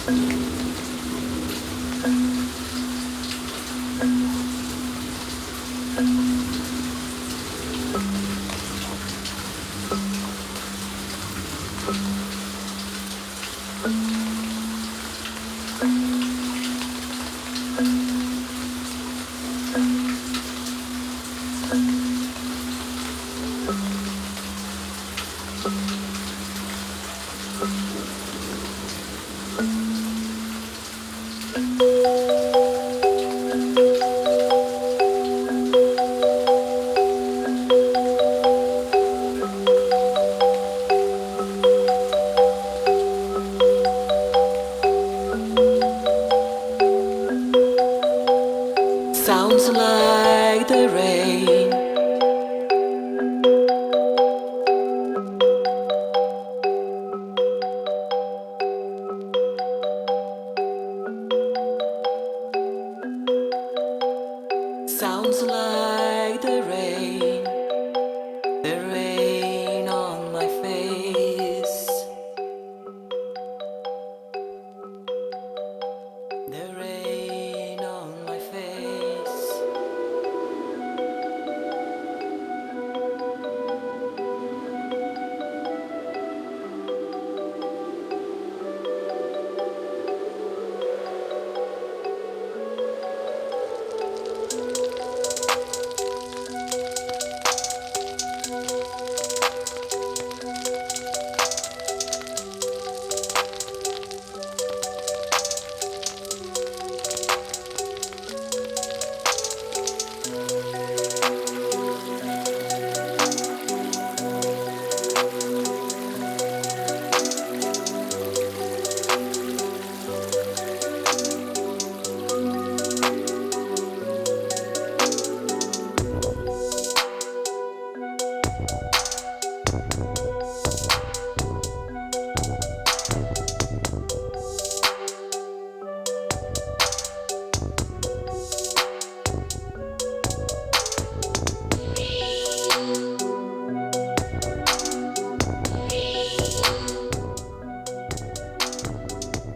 Sounds like the rain. Sounds like the rain on my face. The rain on my face.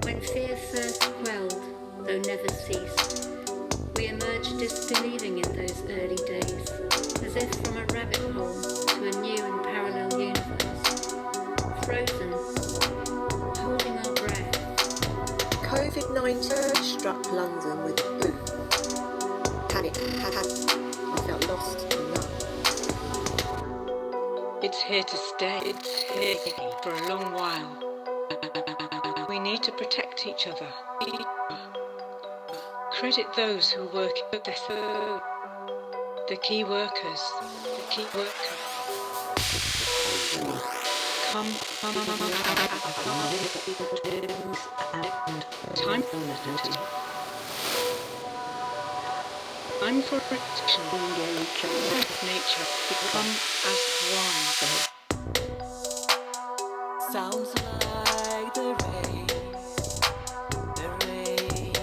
When fear first quelled, though never ceased, we emerged disbelieving in those early days, as if from a rabbit hole to a new and parallel universe, frozen, holding our breath. COVID-19 struck London with a boom. Panic had I felt lost and numb. It's here to stay. It's here for a long while. We need to protect each other. Credit those who work at this. The key workers. Come. Time for liberty. Time for protection. Nature. Become as one. Sounds like the rain on my face.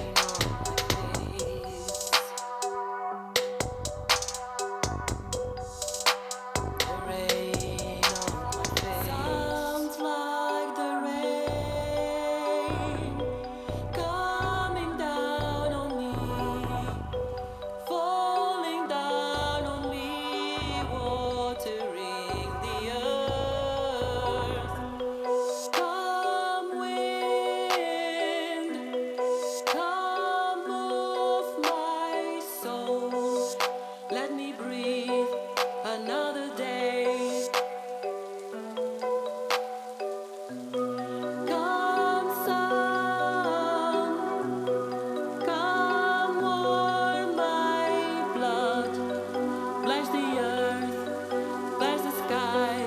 The rain on my face. Sounds like the rain coming down on me, falling down on me, watering the earth. Come wind, come move my soul. Let me breathe another day. Come sun, come warm my blood. Bless the earth, bless the sky.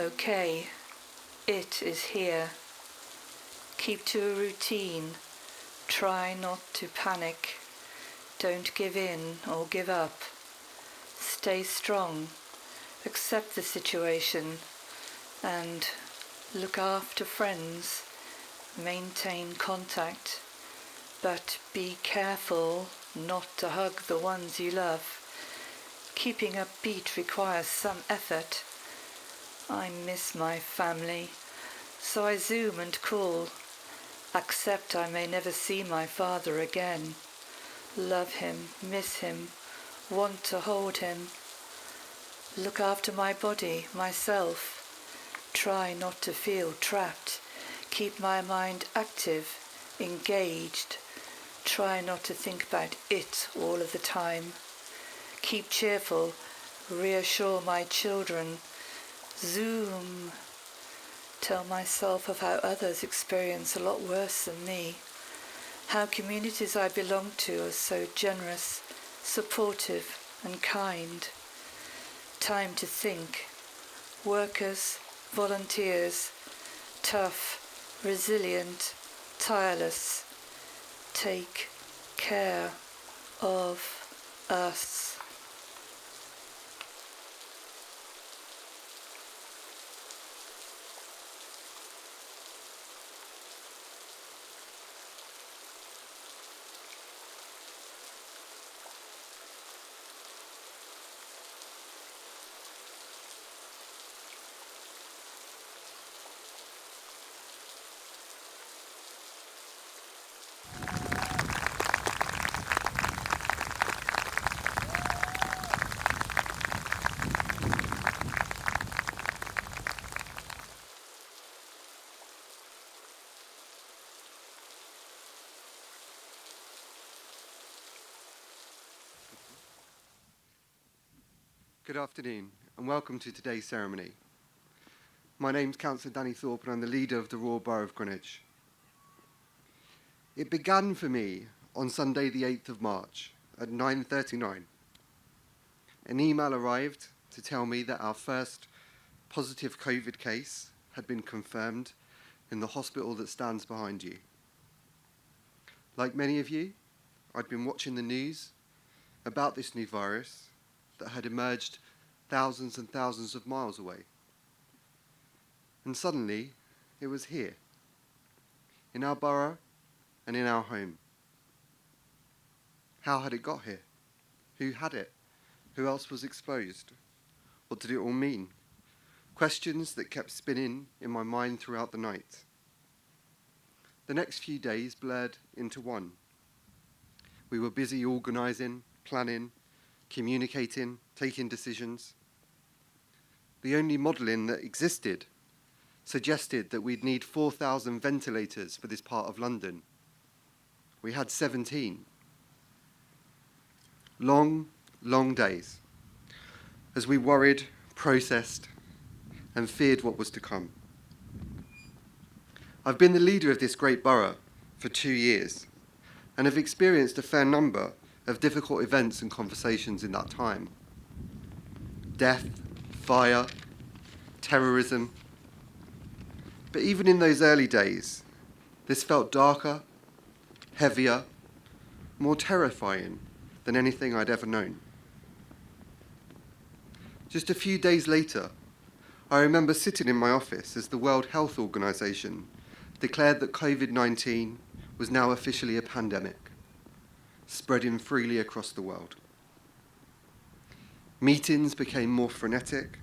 Okay, it is here. Keep to a routine. Try not to panic. Don't give in or give up. Stay strong. Accept the situation. and look after friends, maintain contact, but be careful not to hug the ones you love. Keeping upbeat requires some effort. I miss my family, so I Zoom and call. Accept I may never see my father again. Love him, miss him, want to hold him. Look after my body, myself. Try not to feel trapped. Keep my mind active, engaged. Try not to think about it all of the time. Keep cheerful. Reassure my children. Zoom. Tell myself of how others experience a lot worse than me. How communities I belong to are so generous, supportive and kind. Time to think. Workers, volunteers, tough, resilient, tireless. Take care of us. Good afternoon and welcome to today's ceremony. My name's Councillor Danny Thorpe and I'm the leader of the Royal Borough of Greenwich. It began for me on Sunday the 8th of March at 9:39. An email arrived to tell me that our first positive COVID case had been confirmed in the hospital that stands behind you. Like many of you, I'd been watching the news about this new virus that had emerged thousands and thousands of miles away. And suddenly, it was here, in our borough and in our home. How had it got here? Who had it? Who else was exposed? What did it all mean? Questions that kept spinning in my mind throughout the night. The next few days blurred into one. We were busy organising, planning, communicating, taking decisions. The only modelling that existed suggested that we'd need 4,000 ventilators for this part of London. We had 17. Long, long days as we worried, processed, and feared what was to come. I've been the leader of this great borough for 2 years and have experienced a fair number of difficult events and conversations in that time. Death, fire, terrorism. But even in those early days, this felt darker, heavier, more terrifying than anything I'd ever known. Just a few days later, I remember sitting in my office as the World Health Organization declared that COVID-19 was now officially a pandemic, spreading freely across the world. Meetings became more frenetic,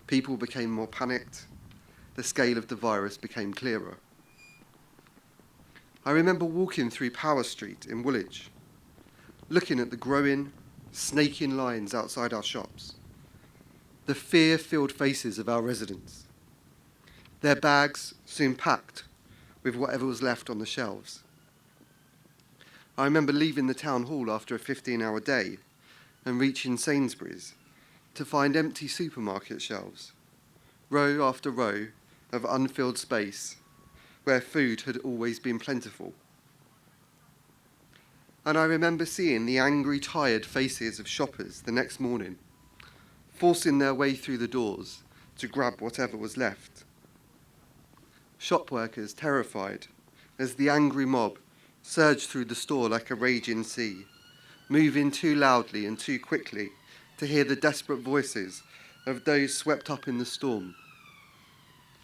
people became more panicked, the scale of the virus became clearer. I remember walking through Power Street in Woolwich, looking at the growing, snaking lines outside our shops, the fear-filled faces of our residents, their bags soon packed with whatever was left on the shelves. I remember leaving the town hall after a 15-hour day and reaching Sainsbury's to find empty supermarket shelves, row after row of unfilled space where food had always been plentiful. And I remember seeing the angry, tired faces of shoppers the next morning, forcing their way through the doors to grab whatever was left. Shop workers terrified as the angry mob surged through the store like a raging sea, moving too loudly and too quickly to hear the desperate voices of those swept up in the storm.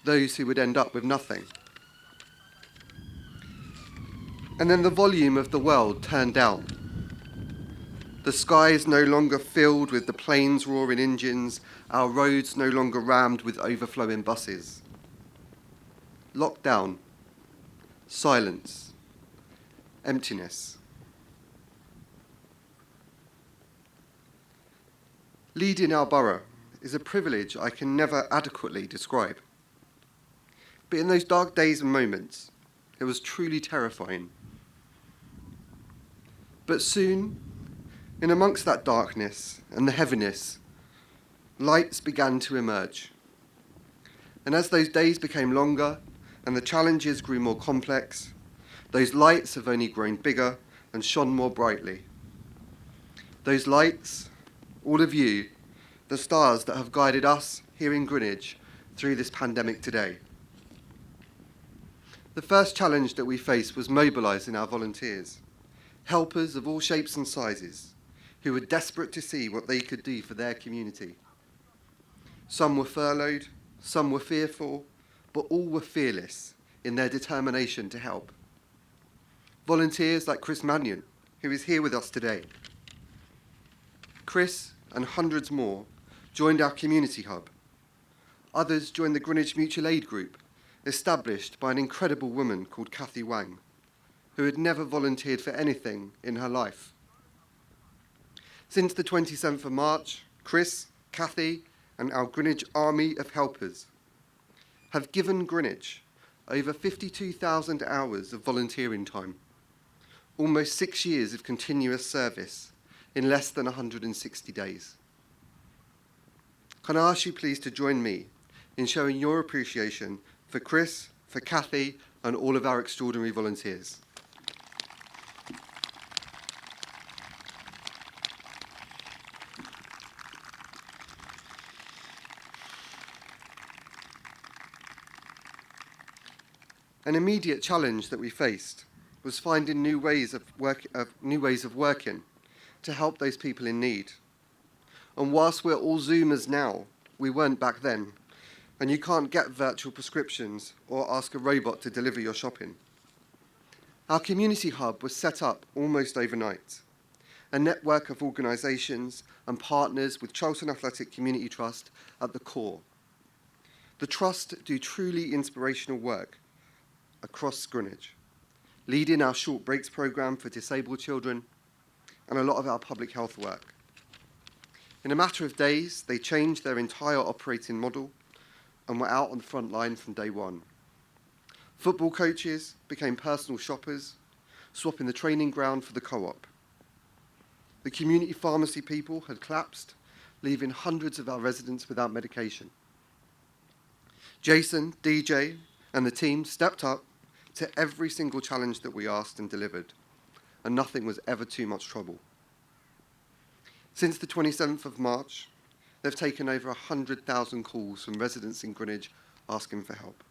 those who would end up with nothing. And then the volume of the world turned down. The skies no longer filled with the planes' roaring engines, our roads no longer rammed with overflowing buses. Lockdown, silence, emptiness. Leading our borough is a privilege I can never adequately describe. But in those dark days and moments, it was truly terrifying. But soon, in amongst that darkness and the heaviness, lights began to emerge. And as those days became longer and the challenges grew more complex, those lights have only grown bigger and shone more brightly. Those lights, all of you, the stars that have guided us here in Greenwich through this pandemic today. The first challenge that we faced was mobilising our volunteers, helpers of all shapes and sizes, who were desperate to see what they could do for their community. Some were furloughed, some were fearful, but all were fearless in their determination to help. Volunteers like Chris Mannion, who is here with us today. Chris and hundreds more joined our community hub. Others joined the Greenwich Mutual Aid Group, established by an incredible woman called Kathy Wang, who had never volunteered for anything in her life. Since the 27th of March, Chris, Kathy, and our Greenwich Army of Helpers have given Greenwich over 52,000 hours of volunteering time, almost 6 years of continuous service in less than 160 days. Can I ask you please to join me in showing your appreciation for Chris, for Kathy, and all of our extraordinary volunteers. An immediate challenge that we faced was finding new ways of working to help those people in need. And whilst we're all Zoomers now, we weren't back then, and you can't get virtual prescriptions or ask a robot to deliver your shopping. Our community hub was set up almost overnight, a network of organisations and partners with Charlton Athletic Community Trust at the core. The Trust do truly inspirational work across Greenwich, leading our short breaks programme for disabled children and a lot of our public health work. In a matter of days, they changed their entire operating model and were out on the front line from day one. Football coaches became personal shoppers, swapping the training ground for the co-op. The community pharmacy people had collapsed, leaving hundreds of our residents without medication. Jason, DJ, and the team stepped up to every single challenge that we asked and delivered, and nothing was ever too much trouble. Since the 27th of March, they've taken over 100,000 calls from residents in Greenwich asking for help.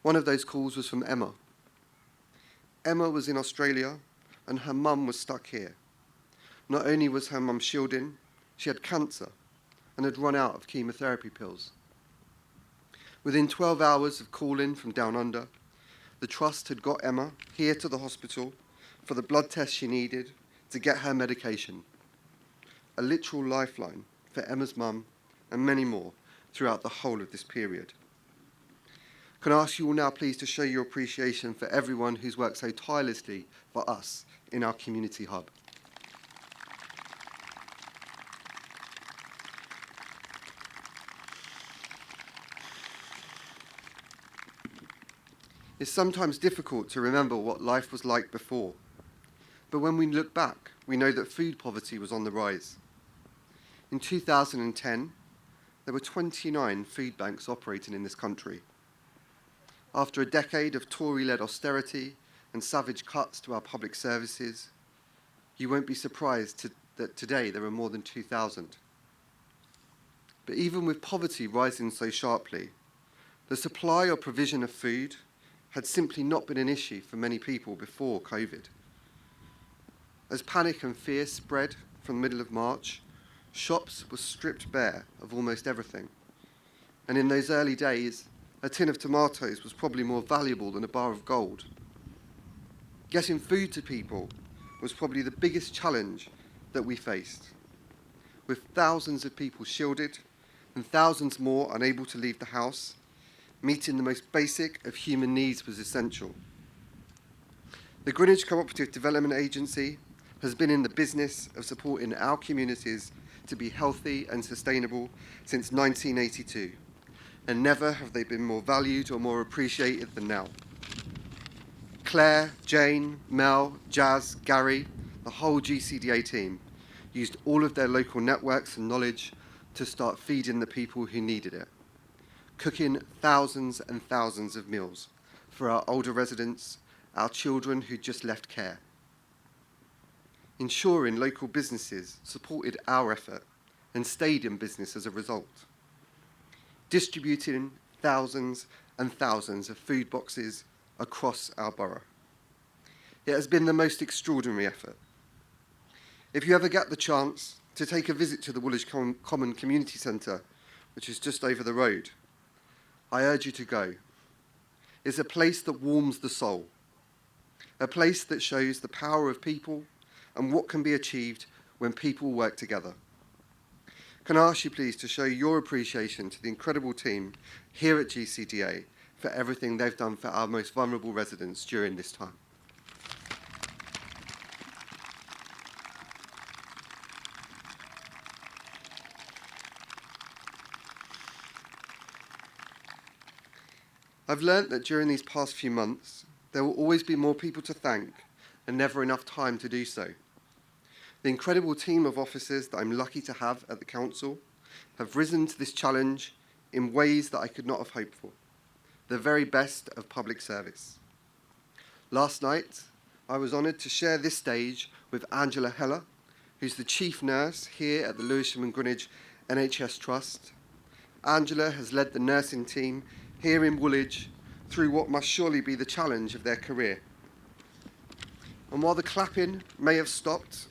One of those calls was from Emma. Emma was in Australia and her mum was stuck here. Not only was her mum shielding, she had cancer and had run out of chemotherapy pills. Within 12 hours of calling from down under, the Trust had got Emma here to the hospital for the blood test she needed to get her medication. A literal lifeline for Emma's mum and many more throughout the whole of this period. Can I ask you all now please to show your appreciation for everyone who's worked so tirelessly for us in our community hub. It's sometimes difficult to remember what life was like before, but when we look back, we know that food poverty was on the rise. In 2010, there were 29 food banks operating in this country. After a decade of Tory-led austerity and savage cuts to our public services, you won't be surprised that today there are more than 2,000. But even with poverty rising so sharply, the supply or provision of food had simply not been an issue for many people before COVID. As panic and fear spread from the middle of March, shops were stripped bare of almost everything. And in those early days, a tin of tomatoes was probably more valuable than a bar of gold. Getting food to people was probably the biggest challenge that we faced. With thousands of people shielded and thousands more unable to leave the house, meeting the most basic of human needs was essential. The Greenwich Cooperative Development Agency has been in the business of supporting our communities to be healthy and sustainable since 1982, and never have they been more valued or more appreciated than now. Claire, Jane, Mel, Jazz, Gary, the whole GCDA team used all of their local networks and knowledge to start feeding the people who needed it, cooking thousands and thousands of meals for our older residents, our children who just left care. Ensuring local businesses supported our effort and stayed in business as a result. Distributing thousands and thousands of food boxes across our borough. It has been the most extraordinary effort. If you ever get the chance to take a visit to the Woolwich Common Community Centre, which is just over the road, I urge you to go. It's a place that warms the soul, a place that shows the power of people and what can be achieved when people work together. Can I ask you please to show your appreciation to the incredible team here at GCDA for everything they've done for our most vulnerable residents during this time. I've learnt that during these past few months, there will always be more people to thank and never enough time to do so. The incredible team of officers that I'm lucky to have at the council have risen to this challenge in ways that I could not have hoped for. The very best of public service. Last night, I was honoured to share this stage with Angela Heller, who's the chief nurse here at the Lewisham and Greenwich NHS Trust. Angela has led the nursing team here in Woolwich through what must surely be the challenge of their career. And while the clapping may have stopped,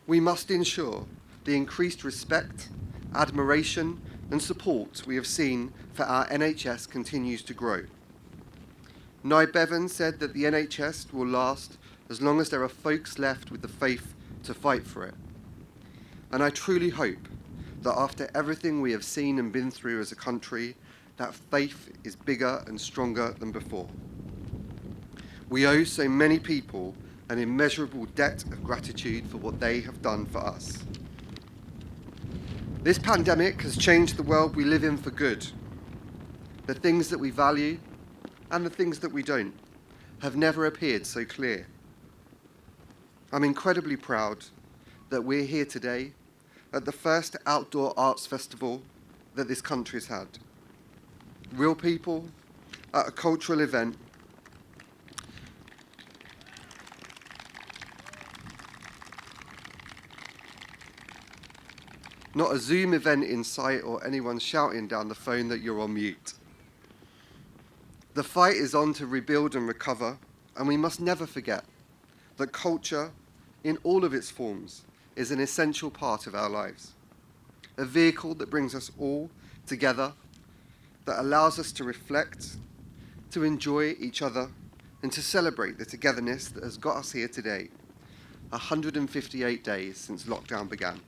we must ensure the increased respect, admiration and support we have seen for our NHS continues to grow. Nye Bevan said that the NHS will last as long as there are folks left with the faith to fight for it. And I truly hope that after everything we have seen and been through as a country, that faith is bigger and stronger than before. We owe so many people an immeasurable debt of gratitude for what they have done for us. This pandemic has changed the world we live in for good. The things that we value and the things that we don't have never appeared so clear. I'm incredibly proud that we're here today at the first outdoor arts festival that this country's had. Real people at a cultural event. Not a Zoom event in sight or anyone shouting down the phone that you're on mute. The fight is on to rebuild and recover, and we must never forget that culture, in all of its forms, is an essential part of our lives. A vehicle that brings us all together, that allows us to reflect, to enjoy each other, and to celebrate the togetherness that has got us here today, 158 days since lockdown began.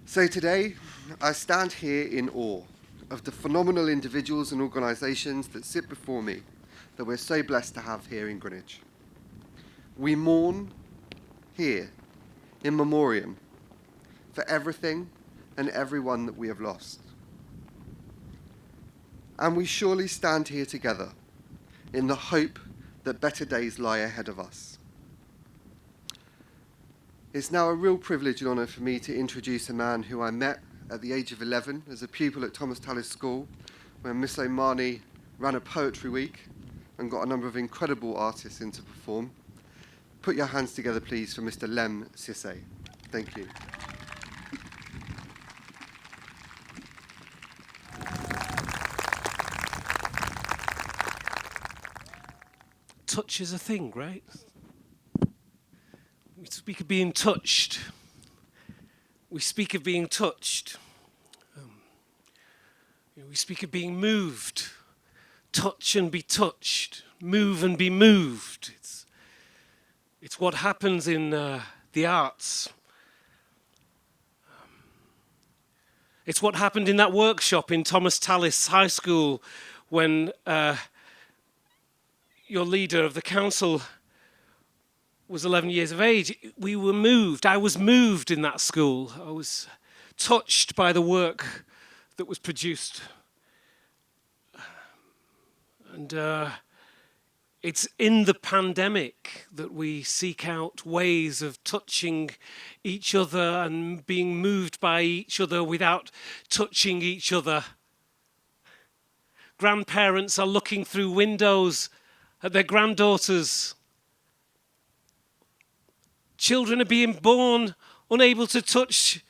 So today, I stand here in awe of the phenomenal individuals and organisations that sit before me that we're so blessed to have here in Greenwich. We mourn here in Memoriam for everything and everyone that we have lost. And we surely stand here together in the hope that better days lie ahead of us. It's now a real privilege and honour for me to introduce a man who I met at the age of 11 as a pupil at Thomas Tallis School, when Miss O'Marney ran a poetry week and got a number of incredible artists in to perform. Put your hands together, please, for Mr. Lem Sisse. Thank you. Touch is a thing, right? We speak of being touched. We speak of being touched. We speak of being moved, touch and be touched, move and be moved. It's what happens in the arts. It's what happened in that workshop in Thomas Tallis High School when your leader of the council was 11 years of age. We were moved. I was moved in that school. I was touched by the work that was produced. And it's in the pandemic that we seek out ways of touching each other and being moved by each other without touching each other. Grandparents are looking through windows at their granddaughters. Children are being born unable to touch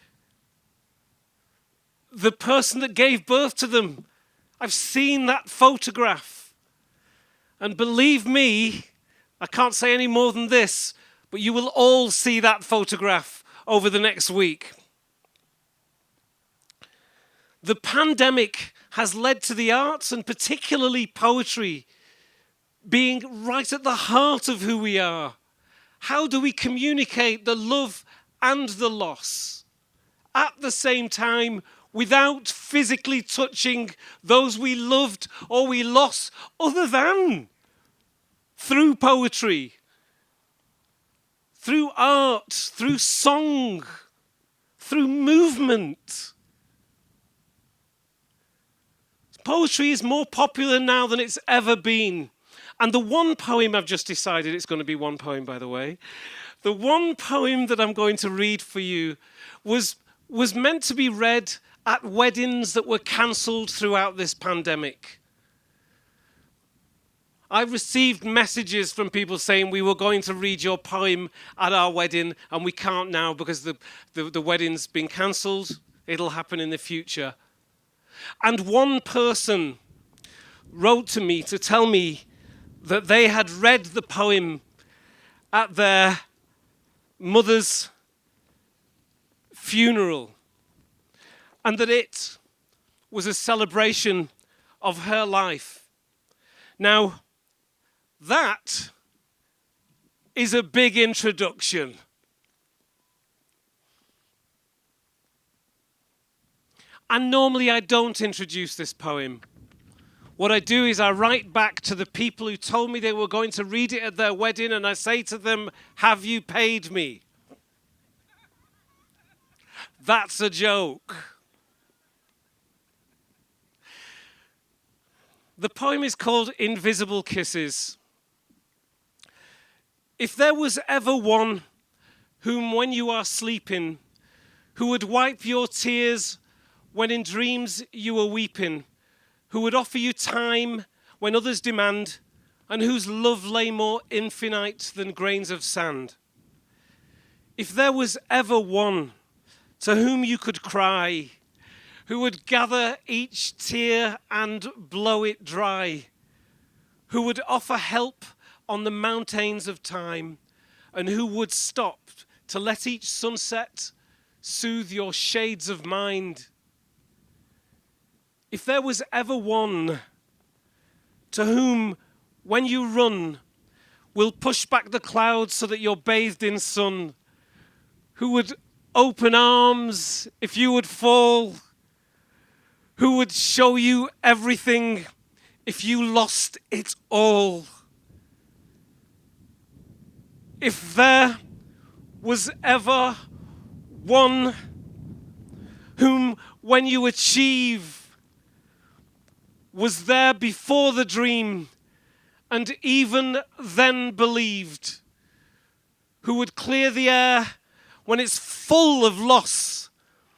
the person that gave birth to them. I've seen that photograph. And believe me, I can't say any more than this, but you will all see that photograph over the next week. The pandemic has led to the arts, and particularly poetry, being right at the heart of who we are. How do we communicate the love and the loss at the same time without physically touching those we loved or we lost, other than through poetry, through art, through song, through movement? Poetry is more popular now than it's ever been. And the one poem I've just decided, it's going to be one poem, by the way, the one poem that I'm going to read for you was meant to be read at weddings that were cancelled throughout this pandemic. I received messages from people saying we were going to read your poem at our wedding and we can't now because the wedding's been cancelled. It'll happen in the future. And one person wrote to me to tell me that they had read the poem at their mother's funeral and that it was a celebration of her life. Now, that is a big introduction. And normally I don't introduce this poem. What I do is I write back to the people who told me they were going to read it at their wedding and I say to them, have you paid me? That's a joke. The poem is called Invisible Kisses. If there was ever one whom when you are sleeping, who would wipe your tears when in dreams you were weeping, who would offer you time when others demand, and whose love lay more infinite than grains of sand. If there was ever one to whom you could cry, who would gather each tear and blow it dry, who would offer help on the mountains of time, and who would stop to let each sunset soothe your shades of mind. If there was ever one to whom, when you run, will push back the clouds so that you're bathed in sun, who would open arms if you would fall, who would show you everything if you lost it all. If there was ever one whom, when you achieve, was there before the dream and even then believed, who would clear the air when it's full of loss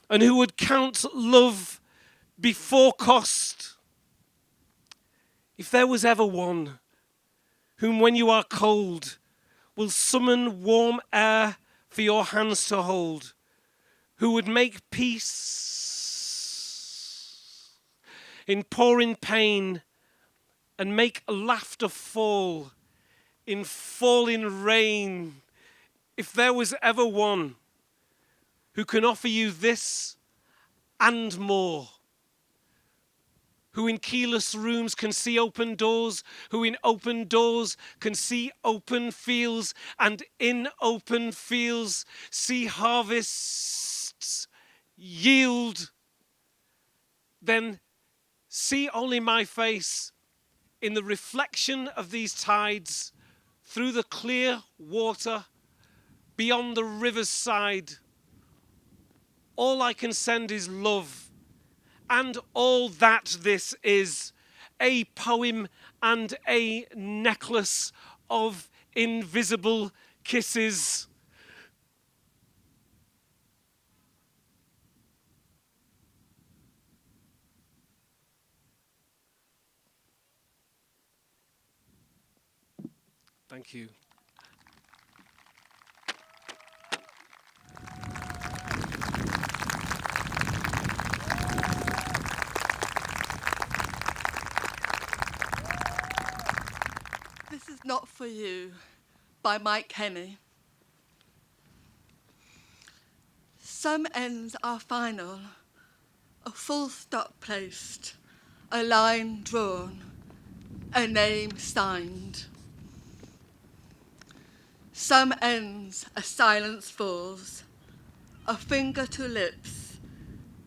and who would count love before cost. If there was ever one whom when you are cold will summon warm air for your hands to hold, who would make peace in pouring pain and make laughter fall in falling rain. If there was ever one who can offer you this and more, who in keyless rooms can see open doors, who in open doors can see open fields, and in open fields see harvests yield, then see only my face in the reflection of these tides through the clear water beyond the river's side. All I can send is love, and all that this is, a poem and a necklace of invisible kisses. Thank you. This is Not For You by Mike Kenny. Some ends are final, a full stop placed, a line drawn, a name signed. Some ends a silence falls, a finger to lips,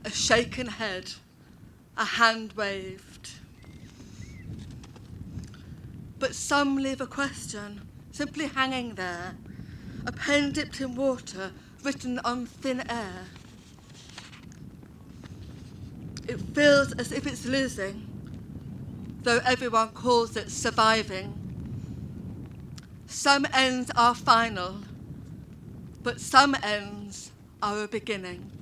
a shaken head, a hand waved. But some leave a question, simply hanging there, a pen dipped in water, written on thin air. It feels as if it's losing, though everyone calls it surviving. Some ends are final, but some ends are a beginning.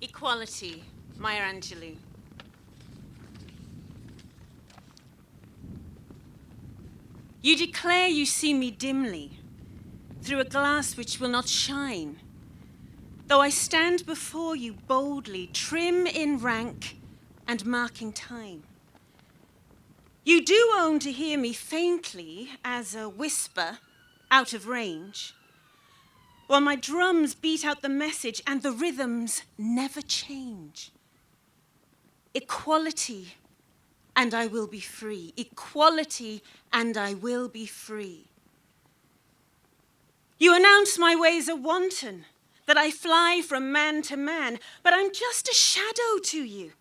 Equality, Maya Angelou. You declare you see me dimly, through a glass which will not shine, though I stand before you boldly, trim in rank and marking time. You do own to hear me faintly as a whisper out of range, while my drums beat out the message and the rhythms never change. Equality, and I will be free. Equality, and I will be free. You announce my ways are wanton, that I fly from man to man, but I'm just a shadow to you.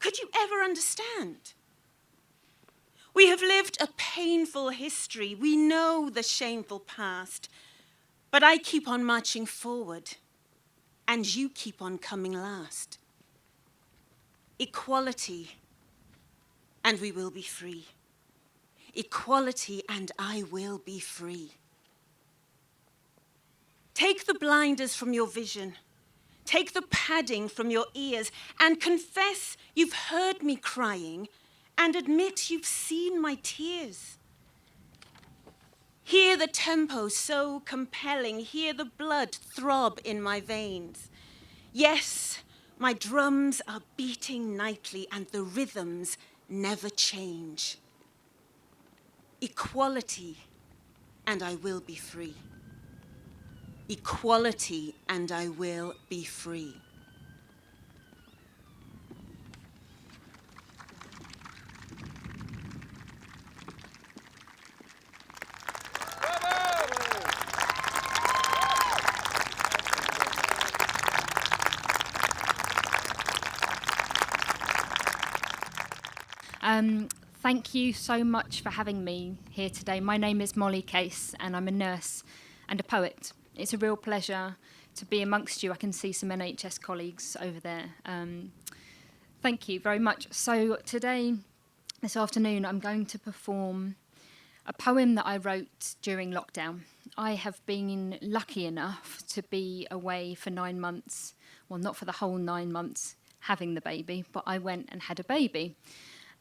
Could you ever understand? We have lived a painful history. We know the shameful past. But I keep on marching forward, and you keep on coming last. Equality, and we will be free. Equality, and I will be free. Take the blinders from your vision. Take the padding from your ears, and confess you've heard me crying, and admit you've seen my tears. Hear the tempo so compelling, hear the blood throb in my veins. Yes, my drums are beating nightly and the rhythms never change. Equality, and I will be free. Equality, and I will be free. Thank you so much for having me here today. My name is Molly Case and I'm a nurse and a poet. It's a real pleasure to be amongst you. I can see some NHS colleagues over there. Thank you very much. So today, this afternoon, I'm going to perform a poem that I wrote during lockdown. I have been lucky enough to be away for 9 months. Well, not for the whole 9 months having the baby, but I went and had a baby.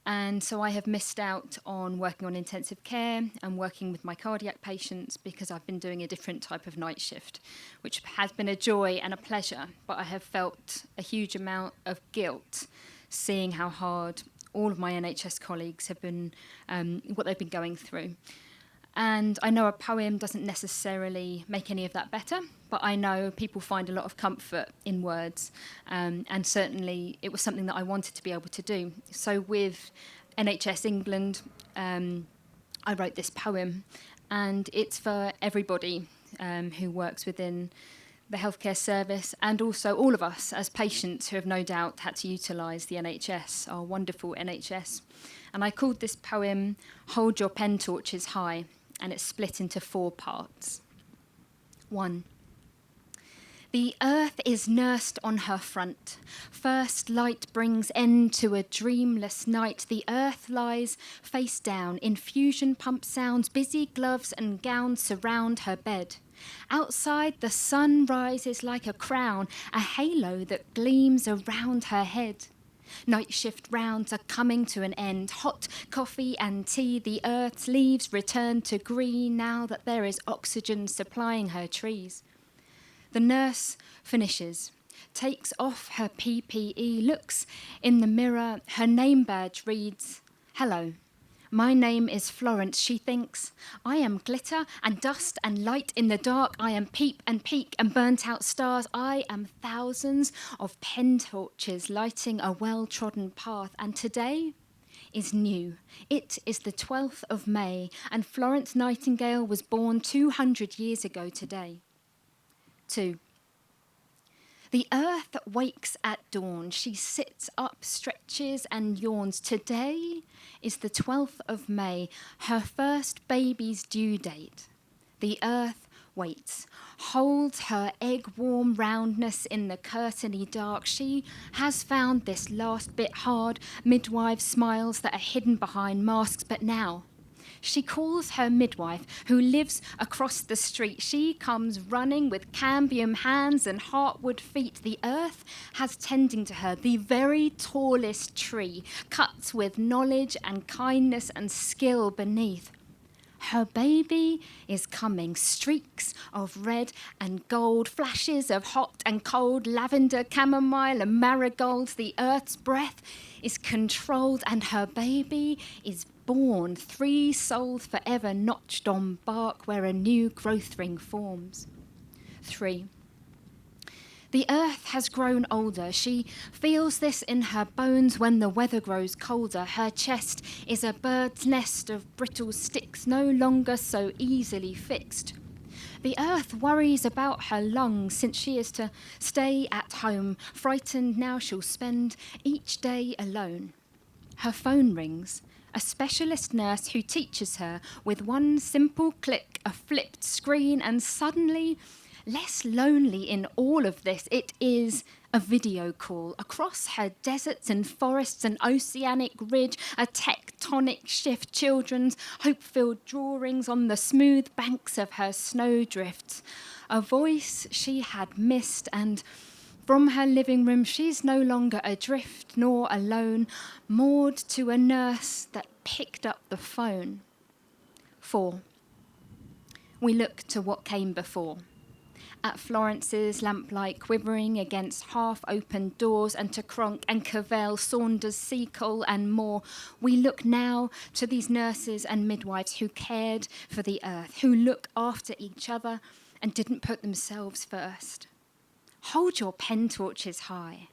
And so I have missed out on working on intensive care and working with my cardiac patients because I've been doing a different type of night shift, which has been a joy and a pleasure, but I have felt a huge amount of guilt seeing how hard all of my NHS colleagues have been, what they've been going through. And I know a poem doesn't necessarily make any of that better, but I know people find a lot of comfort in words. And certainly it was something that I wanted to be able to do. So with NHS England, I wrote this poem, and it's for everybody who works within the healthcare service, and also all of us as patients who have no doubt had to utilise the NHS, our wonderful NHS. And I called this poem Hold Your Pen Torches High, and it's split into 4 parts. 1. The earth is nursed on her front. First light brings end to a dreamless night. The earth lies face down. Infusion pump sounds, busy gloves and gowns surround her bed. Outside, the sun rises like a crown, a halo that gleams around her head. Night shift rounds are coming to an end. Hot coffee and tea, the earth's leaves return to green now that there is oxygen supplying her trees. The nurse finishes, takes off her PPE, looks in the mirror. Her name badge reads, "Hello, my name is Florence." She thinks, I am glitter and dust and light in the dark. I am peep and peak and burnt out stars. I am thousands of pen torches lighting a well-trodden path. And today is new. It is the 12th of May, and Florence Nightingale was born 200 years ago today. 2. The earth wakes at dawn. She sits up, stretches and yawns. Today is the 12th of May, her first baby's due date. The earth waits, holds her egg-warm roundness in the curtainy dark. She has found this last bit hard, midwife smiles that are hidden behind masks, but now she calls her midwife, who lives across the street. She comes running with cambium hands and heartwood feet. The earth has tending to her the very tallest tree, cuts with knowledge and kindness and skill beneath. Her baby is coming, streaks of red and gold, flashes of hot and cold, lavender, chamomile and marigolds. The earth's breath is controlled, and her baby is born, 3 souls forever notched on bark where a new growth ring forms. 3. The earth has grown older. She feels this in her bones when the weather grows colder. Her chest is a bird's nest of brittle sticks, no longer so easily fixed. The earth worries about her lungs since she is to stay at home. Frightened now she'll spend each day alone. Her phone rings. A specialist nurse who teaches her with one simple click, a flipped screen, and suddenly, less lonely in all of this, it is a video call. Across her deserts and forests and oceanic ridge, a tectonic shift, children's hope-filled drawings on the smooth banks of her snowdrifts. A voice she had missed, and from her living room, she's no longer adrift nor alone, moored to a nurse that picked up the phone. 4. We look to what came before. At Florence's lamplight quivering against half-opened doors, and to Cronk and Cavell, Saunders, Seacole and more. We look now to these nurses and midwives who cared for the earth, who look after each other and didn't put themselves first. Hold your pen torches high.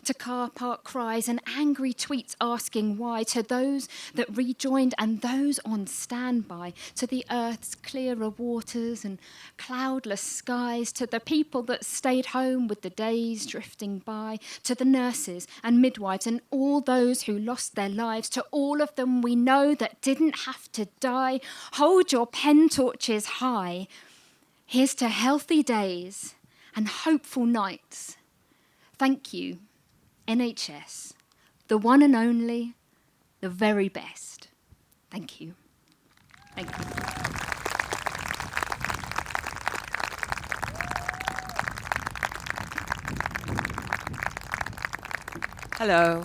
To car park cries and angry tweets asking why, to those that rejoined and those on standby, to the earth's clearer waters and cloudless skies, to the people that stayed home with the days drifting by, to the nurses and midwives and all those who lost their lives, to all of them we know that didn't have to die. Hold your pen torches high. Here's to healthy days and hopeful nights. Thank you, NHS, the one and only, the very best. Thank you. Thank you. Hello,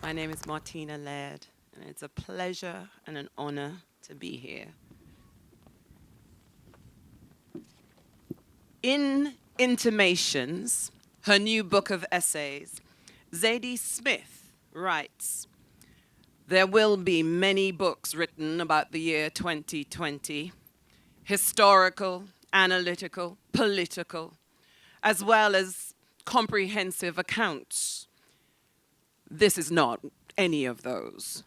my name is Martina Laird, and it's a pleasure and an honor to be here. In Intimations, her new book of essays, Zadie Smith writes, "There will be many books written about the year 2020, historical, analytical, political, as well as comprehensive accounts. This is not any of those.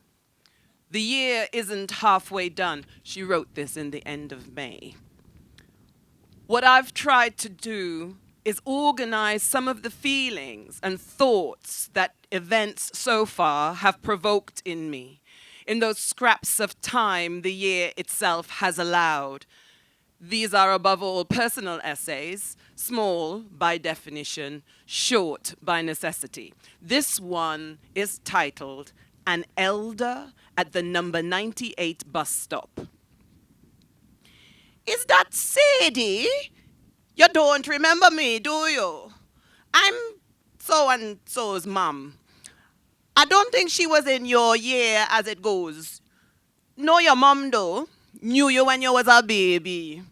The year isn't halfway done. She wrote this in the end of May. What I've tried to do is organize some of the feelings and thoughts that events so far have provoked in me, in those scraps of time the year itself has allowed. These are above all personal essays, small by definition, short by necessity. This one is titled An Elder at the number 98 bus stop. Is that Sadie? You don't remember me, do you? I'm so-and-so's mum. I don't think she was in your year as it goes. Know your mum, though. Knew you when you was a baby.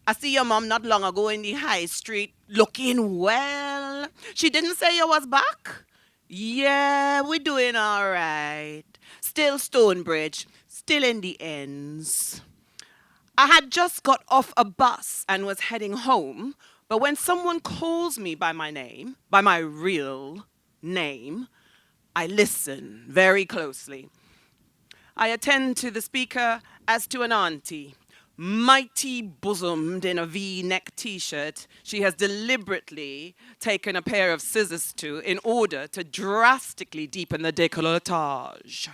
I see your mum not long ago in the high street, looking well. She didn't say you was back? Yeah, we're doing all right. Still Stonebridge, still in the ends. I had just got off a bus and was heading home, but when someone calls me by my name, by my real name, I listen very closely. I attend to the speaker as to an auntie, mighty bosomed in a V-neck t-shirt she has deliberately taken a pair of scissors to in order to drastically deepen the décolletage,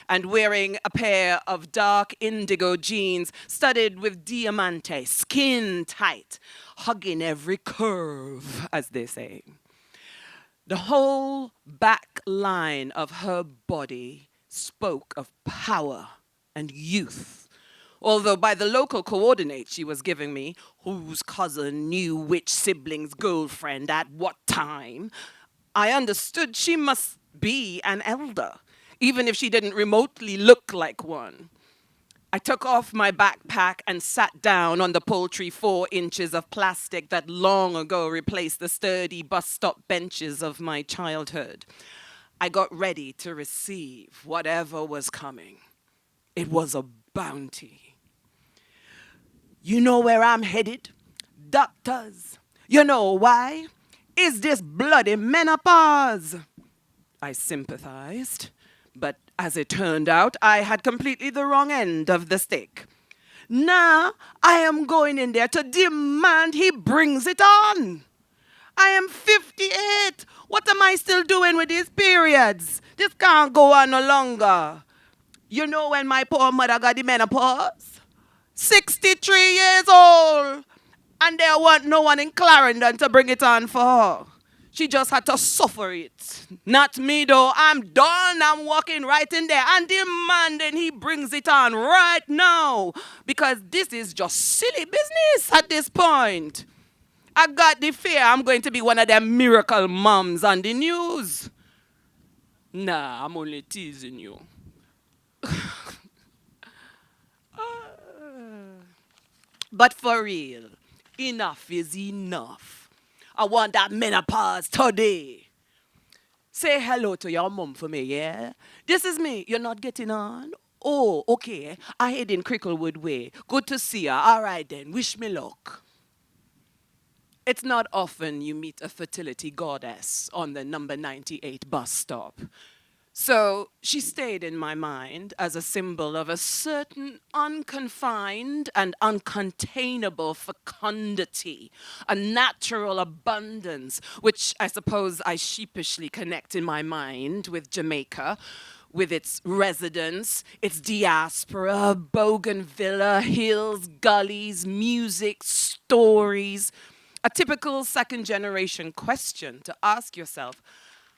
and wearing a pair of dark indigo jeans studded with diamante, skin tight, hugging every curve, as they say. The whole back line of her body spoke of power and youth, although by the local coordinates she was giving me, whose cousin knew which sibling's girlfriend at what time, I understood she must be an elder, even if she didn't remotely look like one. I took off my backpack and sat down on the paltry 4 inches of plastic that long ago replaced the sturdy bus stop benches of my childhood. I got ready to receive whatever was coming. It was a bounty. You know where I'm headed? Doctors. You know why? Is this bloody menopause? I sympathized. But as it turned out, I had completely the wrong end of the stick. Now, I am going in there to demand he brings it on. I am 58. What am I still doing with these periods? This can't go on no longer. You know when my poor mother got the menopause? 63 years old. And there wasn't no one in Clarendon to bring it on for her. She just had to suffer it. Not me, though. I'm done. I'm walking right in there and demanding he brings it on right now. Because this is just silly business at this point. I got the fear I'm going to be one of them miracle moms on the news. Nah, I'm only teasing you. But for real, enough is enough. I want that menopause today. Say hello to your mum for me, yeah? This is me. You're not getting on? Oh, okay. I head in Cricklewood Way. Good to see her. All right then. Wish me luck. It's not often you meet a fertility goddess on the number 98 bus stop. So she stayed in my mind as a symbol of a certain unconfined and uncontainable fecundity, a natural abundance, which I suppose I sheepishly connect in my mind with Jamaica, with its residents, its diaspora, bougainvillea, hills, gullies, music, stories. A typical second-generation question to ask yourself,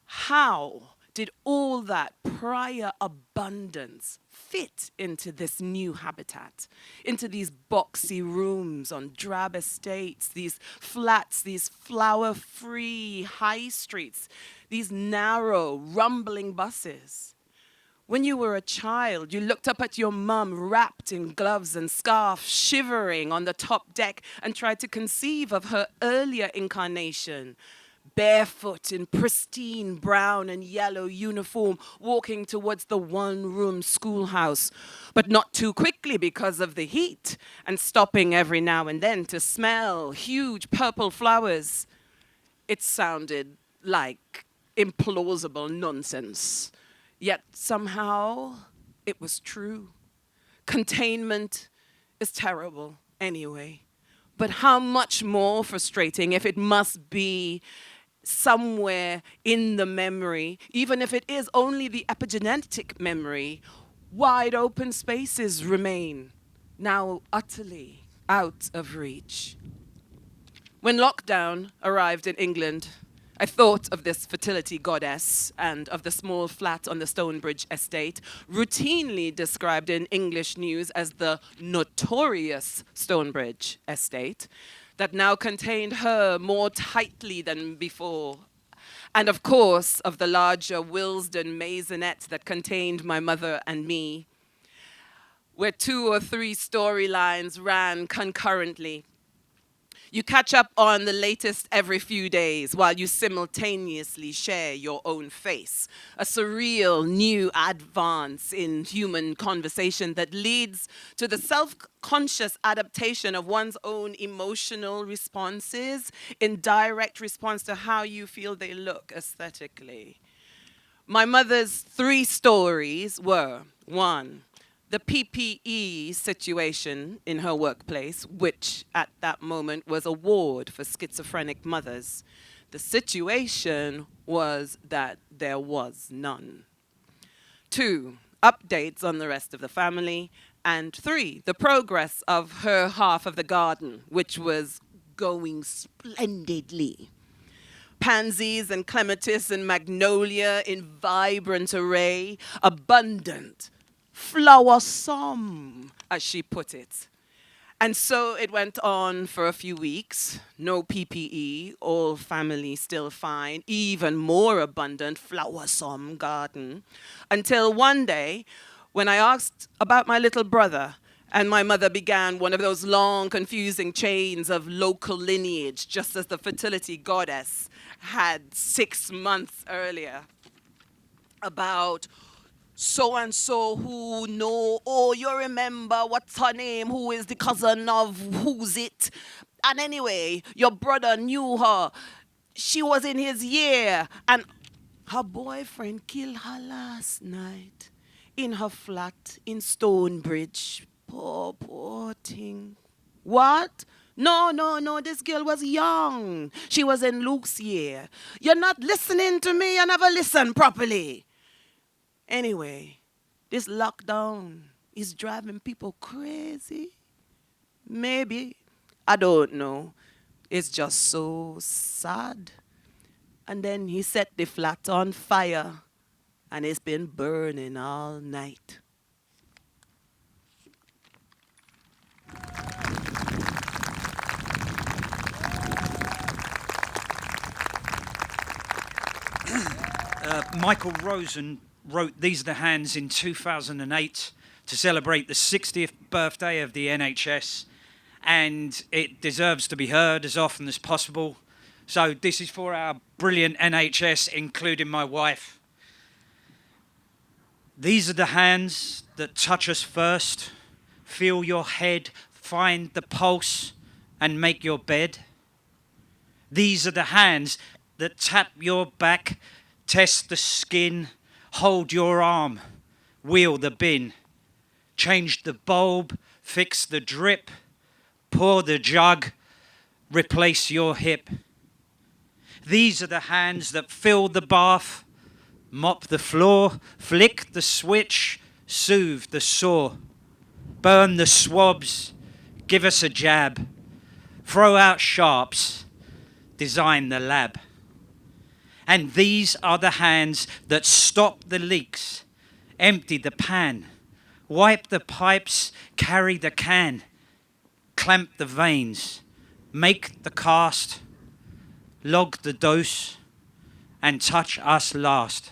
how did all that prior abundance fit into this new habitat, into these boxy rooms on drab estates, these flats, these flower-free high streets, these narrow, rumbling buses? When you were a child, you looked up at your mum wrapped in gloves and scarf, shivering on the top deck, and tried to conceive of her earlier incarnation, barefoot in pristine brown and yellow uniform, walking towards the one-room schoolhouse, but not too quickly because of the heat, and stopping every now and then to smell huge purple flowers. It sounded like implausible nonsense, yet somehow it was true. Containment is terrible anyway, but how much more frustrating if it must be somewhere in the memory, even if it is only the epigenetic memory. Wide open spaces remain, now utterly out of reach. When lockdown arrived in England, I thought of this fertility goddess and of the small flat on the Stonebridge estate, routinely described in English news as the notorious Stonebridge estate, that now contained her more tightly than before. And of course, of the larger Willesden maisonette that contained my mother and me, where 2 or 3 storylines ran concurrently. You catch up on the latest every few days while you simultaneously share your own face. A surreal new advance in human conversation that leads to the self-conscious adaptation of one's own emotional responses in direct response to how you feel they look aesthetically. My mother's 3 stories were: 1, the PPE situation in her workplace, which at that moment was a ward for schizophrenic mothers. The situation was that there was none. 2, updates on the rest of the family. And 3, the progress of her half of the garden, which was going splendidly. Pansies and clematis and magnolia in vibrant array, abundant, flowersome, as she put it. And so it went on for a few weeks. No PPE, all family still fine, even more abundant, flowersome garden. Until one day, when I asked about my little brother, and my mother began one of those long, confusing chains of local lineage, just as the fertility goddess had 6 months earlier, about so-and-so who know, oh, you remember what's her name, who is the cousin of who's it. And anyway, your brother knew her. She was in his year, and her boyfriend killed her last night in her flat in Stonebridge. Poor thing. What? No, this girl was young. She was in Luke's year. You're not listening to me, you never listen properly. Anyway, this lockdown is driving people crazy. Maybe, I don't know. It's just so sad. And then he set the flat on fire, and it's been burning all night. Michael Rosen wrote These Are the Hands in 2008 to celebrate the 60th birthday of the NHS, and it deserves to be heard as often as possible. So this is for our brilliant NHS, including my wife. These are the hands that touch us first, feel your head, find the pulse, and make your bed. These are the hands that tap your back, test the skin, hold your arm, wheel the bin, change the bulb, fix the drip, pour the jug, replace your hip. These are the hands that fill the bath, mop the floor, flick the switch, soothe the sore, burn the swabs, give us a jab, throw out sharps, design the lab. And these are the hands that stop the leaks, empty the pan, wipe the pipes, carry the can, clamp the veins, make the cast, log the dose, and touch us last.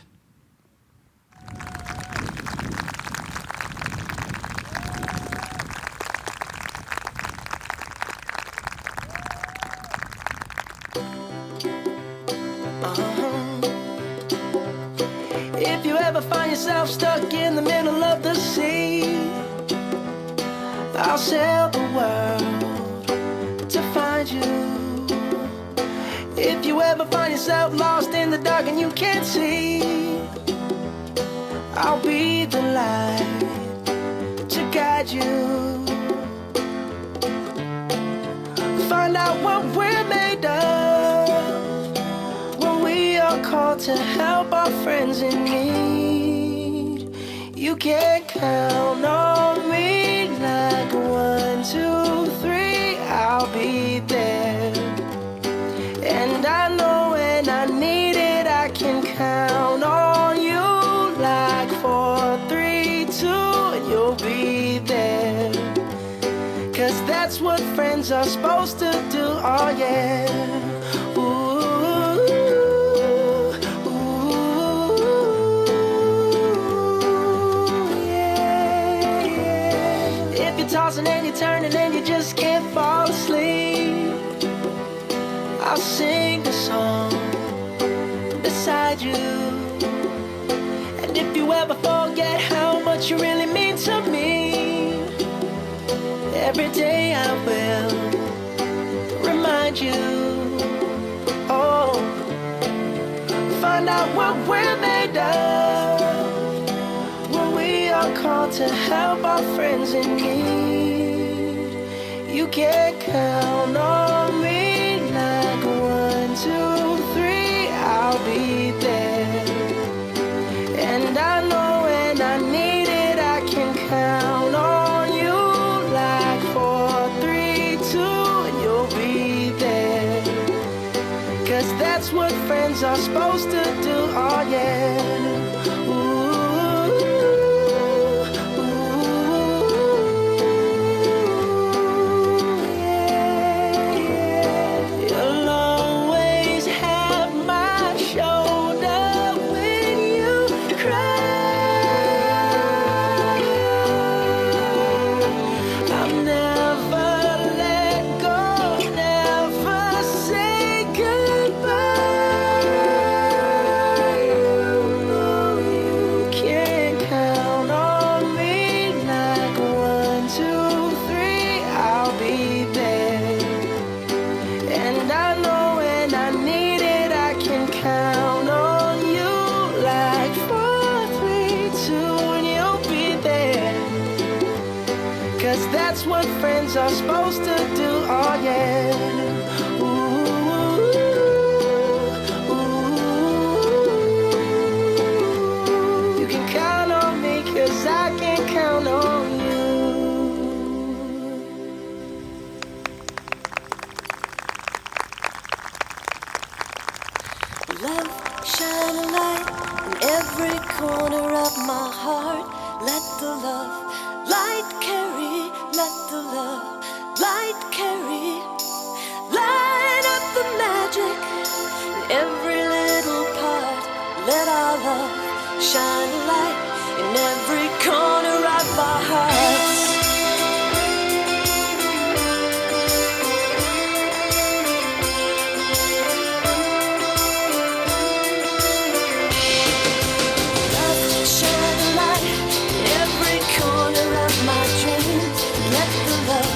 yourself stuck in the middle of the sea, I'll sail the world to find you. If you ever find yourself lost in the dark and you can't see, I'll be the light to guide you. Find out what we're made of when we are called to help our friends in need. You can count on me like 1, 2, 3, I'll be there. And I know when I need it, I can count on you like 4, 3, 2, and you'll be there. 'Cause that's what friends are supposed to do, oh yeah. Ooh, yeah, yeah. If you're tossing and you're turning and you just can't fall asleep, I'll sing a song beside you. And if you ever forget how much you really mean to me, every day I will remind you. Oh, find out what we're made of when we are called to help our friends in need. You can count on me like 1, 2, 3, I'll be there. And I know when I need it, I can count on you like 4, 3, 2, and you'll be there. 'Cause that's what friends are supposed to do, oh yeah. Are supposed to do, oh yeah. Ooh, ooh. You can count on me 'cause I can count on you. Love, shine a light in every corner of my heart. Let the love light carry, let the love light carry, light up the magic in every little part. Let our love shine a light in every corner of our hearts. Love, shine a light in every corner of my dreams. Let the love